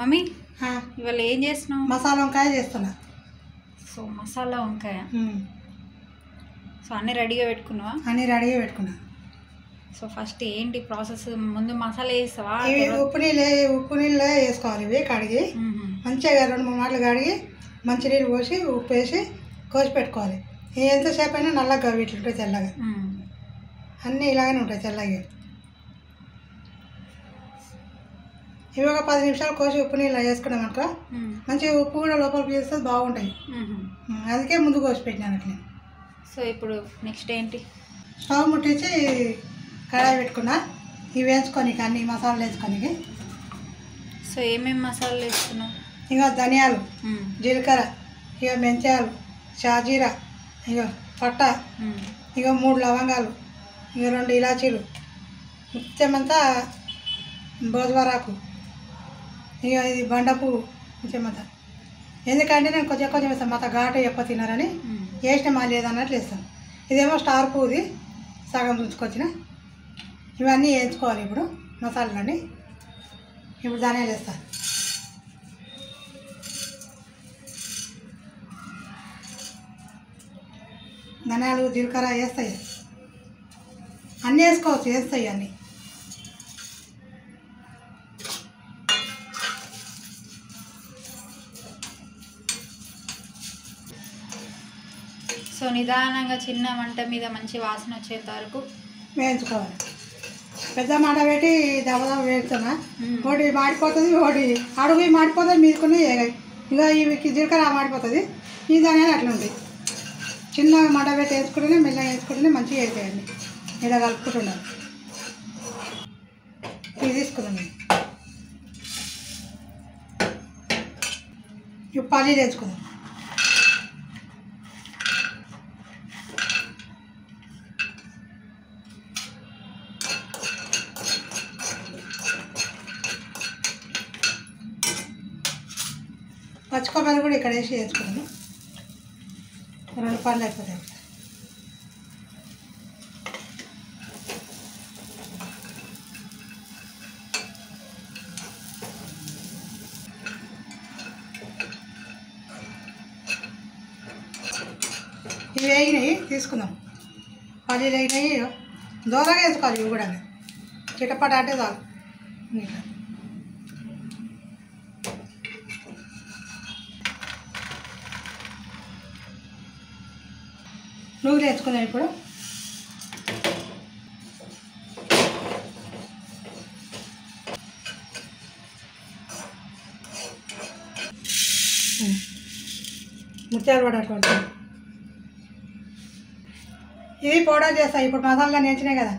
Mummy ఇవాళ ఏం చేస్తున్నావు? మసాలా వంకాయ చేస్తున్నా. సో మసాలా వంకాయ. సో అన్నీ రెడీగా పెట్టుకున్నావా? అన్నీ రెడీగా పెట్టుకున్నా. సో ఫస్ట్ ఏంటి ప్రాసెస్? ముందు మసాలా వేస్తావా? ఇవి ఉప్పు నీళ్ళు వేసుకోవాలి. ఇవి కడిగి మంచిగా 2-3 మాటలు కడిగి మంచినీళ్ళు పోసి ఉప్పు వేసి కోసి పెట్టుకోవాలి. ఎంతసేపు అయినా నల్లగా వీటిలో ఉంటాయి, తెల్లగా అన్నీ ఇలాగనే ఉంటాయి తెల్లగా. ఇవి ఒక 10 నిమిషాలు కోసి ఉప్పు నీళ్ళు వేసుకున్నాం అనుకో మంచిగా ఉప్పు కూడా లోపలికి పీలుస్తుంది, బాగుంటాయి. అందుకే ముందు కోసి పెట్టినాను అట్లా. సో ఇప్పుడు నెక్స్ట్ ఏంటి? స్టవ్ ముట్టించి కడాయి పెట్టుకున్నా. ఇవి వేసుకొని అన్ని మసాలాలు వేసుకొని. సో ఏమేమి మసాలాలు వేసుకున్నావు? ఇక ధనియాలు, జీలకర్ర, ఇక మెంతాలు, షాజీరా, ఇక పట్ట, ఇక 3 లవంగాలు, ఇక 2 ఇలాచీలు, ముత్యమంతా బోజవరాకు, ఇక ఇది బండపువ్వు ముత్యమంతా. ఎందుకంటే నేను కొంచెం వేస్తాను, మొత్తం ఘాటు ఎక్కువ తిన్నారని వేసిన మళ్ళీ లేదన్నట్లు వేస్తాను. ఇదేమో స్టార్ పువ్వుది, సగం ఉంచుకొచ్చిన. ఇవన్నీ వేయించుకోవాలి ఇప్పుడు మసాలాలన్నీ. ఇప్పుడు ధనియాలు వేస్తాను. ధనియాలు, జీలకర్ర వేస్తాయి, అన్నీ వేసుకోవచ్చు, వేస్తాయి అన్నీ. సో నిదానంగా చిన్న మంట మీద మంచి వాసన వచ్చేంత వరకు వేయించుకోవాలి. పెద్ద మంట పెట్టి దెబ్బ వేస్తున్నా. ఒకటి మాడిపోతుంది, ఒకటి అడుగు మాడిపోతుంది, మీదుకుని ఇక ఇవి జీలకర్ర మాడిపోతుంది. ఈ ధనియాలు అట్లా ఉంటాయి. చిన్న మంట పెట్టి వేసుకుంటేనే మెల్లగా వేసుకుంటేనే మంచిగా వేసేయండి. ఇలా కలుపుకుంటున్నాను. ఇవి తీసుకుందాం. ఇవి పల్లీలు వేసుకుందాం. పచ్చి కొబ్బరి కూడా ఇక్కడ వేసి వేసుకున్నాను. 2 పళ్ళు అయిపోతాయి. ఇవి వేగినాయి, తీసుకుందాం. పల్లీలు వేగినాయి, దూరంగా వేసుకోవాలి. ఇవి కూడా చిటపట అంటే చాలు. నూనె వేసుకుందాం ఇప్పుడు. ముత్యాలు కూడా అట్లా ఇవి పౌడర్ చేస్తాం. ఇప్పుడు మసాలా వేయించినాయి కదా,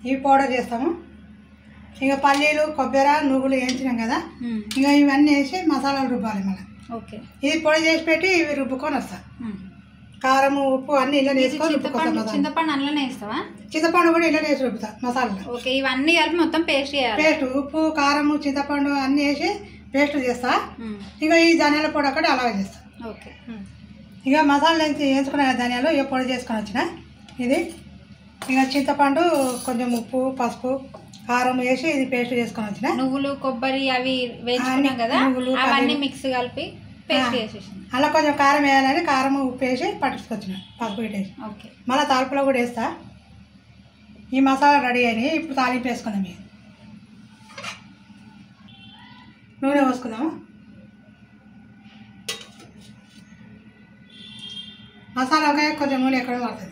ఇవి పౌడర్ చేస్తాము. ఇక పల్లీలు, కొబ్బరి, నువ్వులు వేయించినాం కదా, ఇక ఇవన్నీ వేసి మసాలాలు రుబ్బాలి మళ్ళీ. ఓకే. ఇది పొడి చేసి పెట్టి ఇవి రుబ్బుకొని వస్తాం. కారం, ఉప్పు అన్నీ ఇలా వేసుకొని రుబ్బుకుంటాం. చింతపండు అందులోనే వేస్తావా? చింతపండు కూడా ఇలా వేసి రుబ్బుతాం మసాలా. ఓకే. ఇవన్నీ కలిపి మొత్తం పేస్ట్ చేయాలి. పేస్ట్, ఉప్పు, కారం, చింతపండు అన్నీ వేసి పేస్ట్ చేస్తా. ఇక ఈ ధనియాల పొడి ఒకటి అలాగే చేస్తా. ఓకే. ఇక మసాలా వేయించుకున్న ధనియాలు ఇక పొడి చేసుకొని వచ్చిన. ఇది ఇక చింతపండు, కొంచెం ఉప్పు, పసుపు, కారం వేసి ఇది పేస్ట్ చేసుకొని వచ్చిన. నువ్వులు, కొబ్బరి అవి వేసుకున్నాం కదా, అవన్నీ మిక్స్ కలిపి పేస్ట్ చేసేసి అలా కొంచెం కారం వేయాలని కారం, ఉప్పు వేసి పట్టించుకొచ్చిన, పసుపు పెట్టేసి. ఓకే. మళ్ళీ తాలింపులో కూడా వేస్తా. ఈ మసాలా రెడీ అయినాయి. ఇప్పుడు తాలింపు వేసుకుందాం. నూనె పోసుకుందాము. మసాలా ఒక కొంచెం నూనె ఎక్కడో పడుతుంది.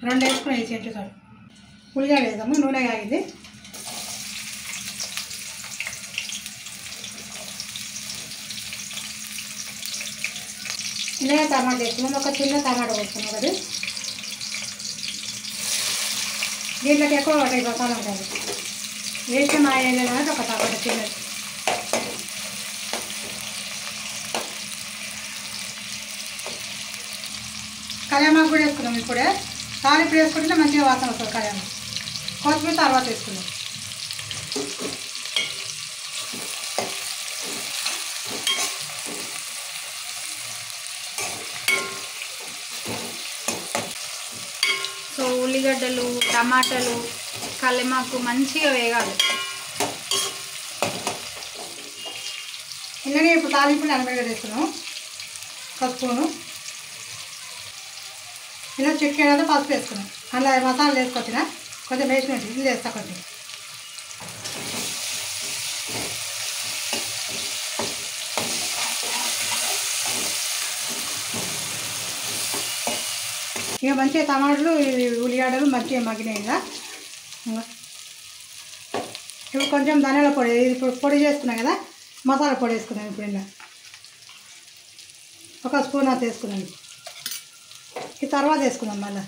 2 వేసుకుని వేసి చెట్టు చాలు. ఉల్లిగడ్డ వేద్దాము. నూనె కాగింది. ఇలా టమాటా వేసుకున్నాం. ఒక చిన్న టమాటా వేసుకున్నాం. ఒకటి దీంట్లోకి ఎక్కువ ఒకటి మసాలా ఉంటుంది. వేసిన మా ఏదైనా ఒక టమాటా చిన్నది. కళ్యామాకు కూడా వేసుకున్నాం. ఇప్పుడే తాలింపు వేసుకుంటే మంచిగా వాసన వస్తుంది. కళ్యామాకు, కొత్తిమీర తర్వాత వేసుకున్నాం. సో ఉల్లిగడ్డలు, టమాటాలు, కల్లెమాకు మంచిగా వేగాలి. ఇలానే ఇప్పుడు తాలింపుని అల్లమెల్లిగడ్డ వేసుకున్నాము, ఒక స్పూను. ఇలా చికెన్ పసుపు వేసుకున్నాం. అందులో మసాలాలు వేసుకొచ్చిన కొంచెం వేసినట్టు ఇది వేస్తా కొంచెం. ఇక మంచిగా టమాటాలు ఉల్లిగడ్డలు మంచిగా మగ్గినాయి కదా. ఇప్పుడు కొంచెం ధనియాల పొడి, ఇప్పుడు పొడి చేసుకున్నాం కదా, మసాలా పొడి వేసుకున్నాం. ఇప్పుడు ఇలా ఒక స్పూన్ అంత వేసుకున్నాం. ఈ తర్వాత వేసుకుందాం మళ్ళీ.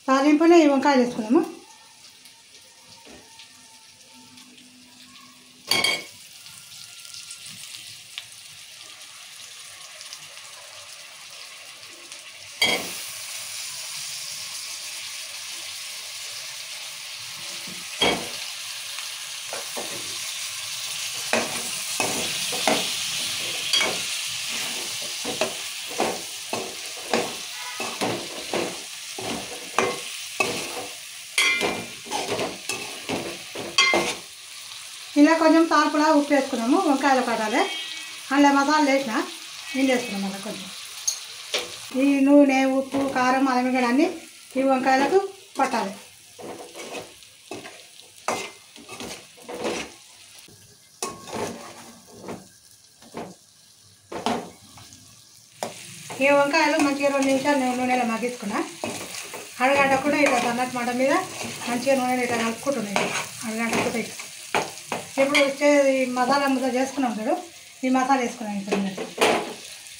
తాలింపులో ఈ వంకాయలు వేసుకున్నాము. ఇలా కొంచెం తాల్పులా ఉప్పు వేసుకున్నాము, వంకాయలు కట్టాలి. అందులో మసాలా వేసిన నీళ్ళు వేసుకున్నాం. మళ్ళీ కొంచెం ఈ నూనె, ఉప్పు, కారం, అల్లం అన్నీ ఈ వంకాయలకు పట్టాలి. ఈ వంకాయలు మంచిగా 2 నిమిషాలు నూనెలో మగ్గించుకున్నా. అరగంట కూడా ఇట్లా సన్నటి మంట మీద మంచిగా నూనెలో ఇట్లా కలుపుకుంటున్నాయి. అరగంట కూడా ఇప్పుడు ఈ మసాలా ముద్ద చేసుకున్నాం చూడు, ఈ మసాలా వేసుకున్నాం ఇప్పుడు.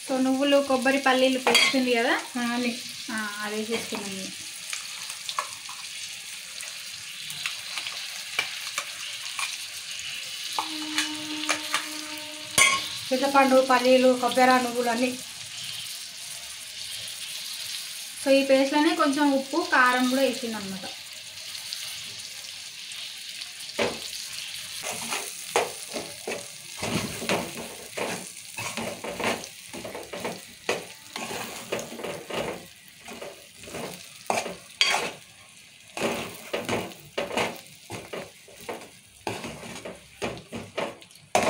సో నువ్వులు, కొబ్బరి, పల్లీలు పేస్ట్ ఉంది కదా, అన్నీ అది వేసేసుకున్నాం. చింతపండు, పల్లీలు, కొబ్బరి, నువ్వులు అన్నీ. సో ఈ పేస్ట్లోనే కొంచెం ఉప్పు, కారం కూడా వేసింది అన్నమాట.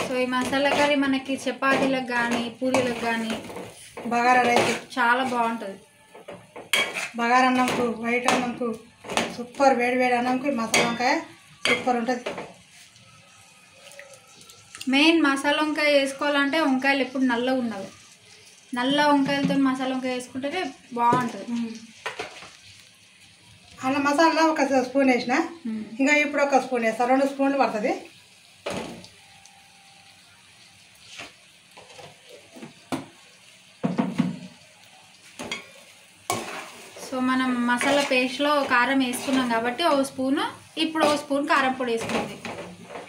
సో ఈ మసాలా కర్రీ మనకి చపాతీలకు కానీ పూరీలకు కానీ బగారా రైస్ చాలా బాగుంటుంది. బగారా అన్నంకు, వైట్ అన్నంకు సూపర్, వేడి వేడి అన్నంకు మసాలా వంకాయ సూపర్ ఉంటుంది. మెయిన్ మసాలా వంకాయ వేసుకోవాలంటే వంకాయలు ఎప్పుడు నల్లగా ఉండవు. నల్ల వంకాయలతో మసాలా వంకాయ వేసుకుంటేనే బాగుంటుంది. అలా మసాలా ఒక స్పూన్ వేసిన, ఇంకా ఇప్పుడు ఒక స్పూన్ వేస్తా, 2 స్పూన్లు పడుతుంది. సో మనం మసాలా పేస్ట్లో కారం వేసుకున్నాం కాబట్టి 1 స్పూను, ఇప్పుడు 1 స్పూన్ కారం పొడి వేసుకుంది.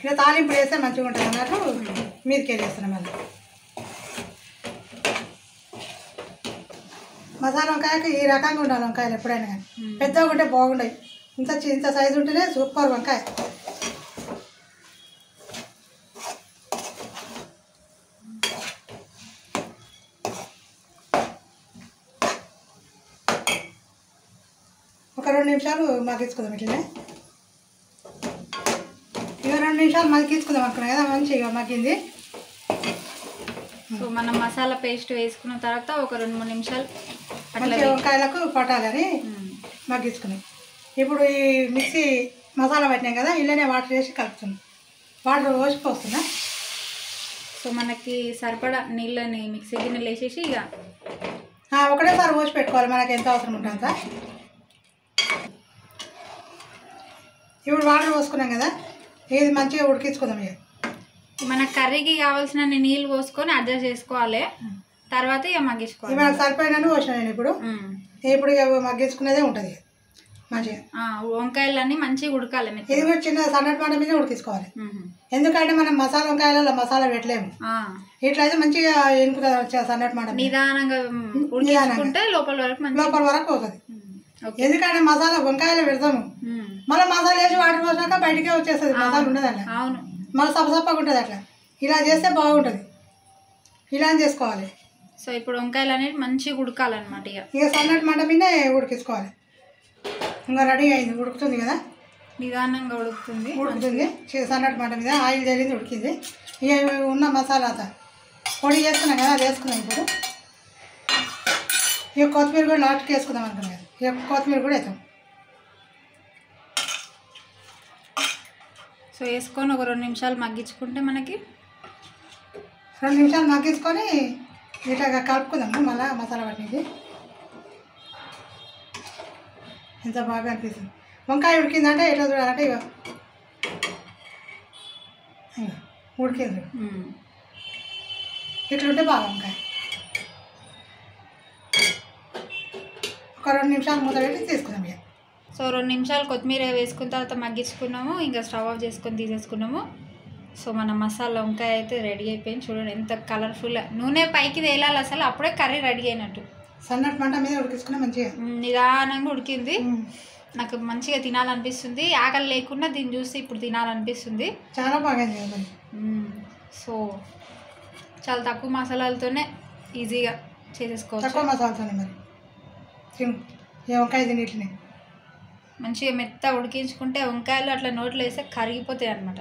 ఇలా తాలింపు వేస్తే మంచిగా ఉంటుంది అన్నట్టు మీదకి వెళ్ళేస్తున్నాం. మళ్ళీ మసాలా వంకాయకి ఈ రకంగా ఉండాలి వంకాయలు ఎప్పుడైనా కానీ. పెద్దగా ఉంటే బాగుంటాయి, ఇంత సైజు ఉంటేనే సూపర్ వంకాయ. ఒక 2 నిమిషాలు మగ్గించుకుందాం. ఇట్లనే ఇక 2 నిమిషాలు మగ్గించుకుందాం అనుకున్నాం కదా, మంచిగా మగ్గింది. సో మనం మసాలా పేస్ట్ వేసుకున్న తర్వాత ఒక 2-3 నిమిషాలు మంచిగా వంకాయలకు పట్టాలని మగ్గించుకున్నాం. ఇప్పుడు ఈ మిక్సీ మసాలా పట్టినాం కదా, ఇళ్ళనే వాటర్ వేసి కలుపుతున్నాం. వాటర్ పోసిపోస్తున్నా. సో మనకి సరిపడా నీళ్ళని మిక్సీ గిన్నెలు వేసేసి ఇక ఒకటేసారి పోసి పెట్టుకోవాలి, మనకి ఎంత అవసరం ఉంటుంది అంత. ఇప్పుడు వాటర్ పోసుకున్నాం కదా, ఇది మంచిగా ఉడికించుకుందాం. ఇక మన కర్రీకి కావాల్సిన నీళ్ళు పోసుకొని అడ్జస్ట్ చేసుకోవాలి. తర్వాత ఇక మగ్గించుకోవాలి. మనకు సరిపోయినట్టు పోసిన నేను ఇప్పుడు ఇక మగ్గించుకునేదే ఉంటుంది మంచిగా. వంకాయలన్నీ మంచిగా ఉడకాలి. ఇది కూడా చిన్న సన్నటి మంట మీద ఉడికించుకోవాలి. ఎందుకంటే మనం మసాలా వంకాయలలో మసాలా పెట్టలేము. ఇట్లయితే మంచిగా ఎనుకుతుంది సన్నటి మంట. నిదానంగా ఉడికించుకుంటే లోపల వరకు పోతుంది. ఎందుకంటే మసాలా వంకాయలు పెడతాము, మళ్ళీ మసాలా వేసి వాటర్ పోసాక బయటకే వచ్చేస్తుంది. మసాలా ఉండదు అట్లా. అవును, మళ్ళీ సప్పసప్పగా ఉంటుంది. అట్లా ఇలా చేస్తే బాగుంటుంది. ఇలా చేసుకోవాలి. సో ఇప్పుడు వంకాయలు అనేది మంచిగా ఉడకాలన్నమాట. ఇక సన్నటి మంట మీద ఉడికించుకోవాలి. ఇంకా రెడీ అయింది, ఉడుకుతుంది కదా. నిదానంగా ఉడుకుతుంది. సన్నటి మంట మీద ఆయిల్ జరిగింది, ఉడికింది. ఇక ఉన్న మసాలా పొడి చేసుకున్నాం కదా, అది వేసుకున్నాం. ఇప్పుడు ఇక కొత్తిమీర కూడా లాస్ట్కి వేసుకుందాం అనుకున్నాం కదా, ఇక కొత్తిమీర కూడా వేస్తాం. సో వేసుకొని ఒక 2 నిమిషాలు మగ్గించుకుంటే మనకి 2 నిమిషాలు మగ్గించుకొని ఇట్లాగా కలుపుకుందాము. మళ్ళీ మసాలా పట్టినది ఎంత బాగా అనిపిస్తుంది. వంకాయ ఉడికిందంటే ఎట్లా చూడాలంటే ఇక ఉడికింది ఇట్లుంటే బాగా వంకాయ. ఒక 2 నిమిషాలు మూత పెట్టి తీసుకున్నాం. ఇక సో 2 నిమిషాలు కొత్తిమీర వేసుకున్న తర్వాత మగ్గించుకున్నాము. ఇంకా స్టవ్ ఆఫ్ చేసుకొని తీసేసుకున్నాము. సో మన మసాలా వంకాయ అయితే రెడీ అయిపోయింది. చూడండి ఎంత కలర్ఫుల్గా, నూనె పైకి తేలాలి అసలు, అప్పుడే కర్రీ రెడీ అయినట్టు. సన్నటి మంట మీద ఉడికించుకున్నా మంచిగా నిదానంగా ఉడికింది. నాకు మంచిగా తినాలనిపిస్తుంది. ఆకలి లేకుండా దీన్ని చూసి ఇప్పుడు తినాలనిపిస్తుంది. చాలా బాగా. సో చాలా తక్కువ మసాలాలతోనే ఈజీగా చేసేసుకోవచ్చు. తక్కువ మసాలాతోనే మరి తిను. ఏ వంకాయ తినేటిని మంచిగా మెత్త ఉడికించుకుంటే వంకాయలు అట్లా నోట్లో వేస్తే కరిగిపోతాయి అన్నమాట.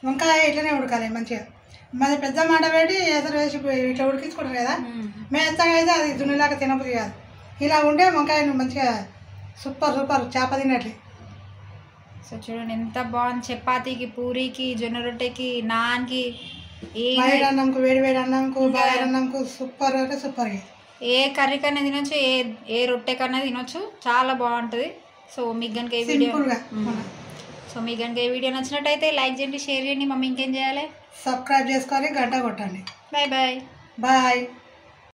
వంకాయ ఇట్లనే ఉడకాలి మంచిగా. మరి పెద్ద మాట పెట్టి ఎసరు వేసి ఇట్లా ఉడికించుకుంటారు కదా, మెత్తగా అయితే అది దున్నులాగా తినబుద్ధి కాదు. ఇలా ఉంటే వంకాయను మంచిగా సూపర్ చేప తిన్నట్లే. సో చూడండి ఎంత బాగుంది. చపాతీకి, పూరీకి, జొన్న రొట్టెకి, నాన్కి, వైట్ అన్నంకు, వేడి అన్నంకు, బాయిల్ అన్నంకు సూపర్ అంటే సూపర్. ఏ కర్రీ కన్నా తినొచ్చు, ఏ రొట్టె కన్నా తినొచ్చు. చాలా బాగుంటుంది. సో మీకు కనుక ఈ వీడియో నచ్చినట్టయితే లైక్ చేయండి, షేర్ చేయండి. మమ్మీ ఇంకేం చేయాలి? సబ్స్క్రైబ్ చేసుకొని గంట కొట్టండి. Bye bye. బాయ్.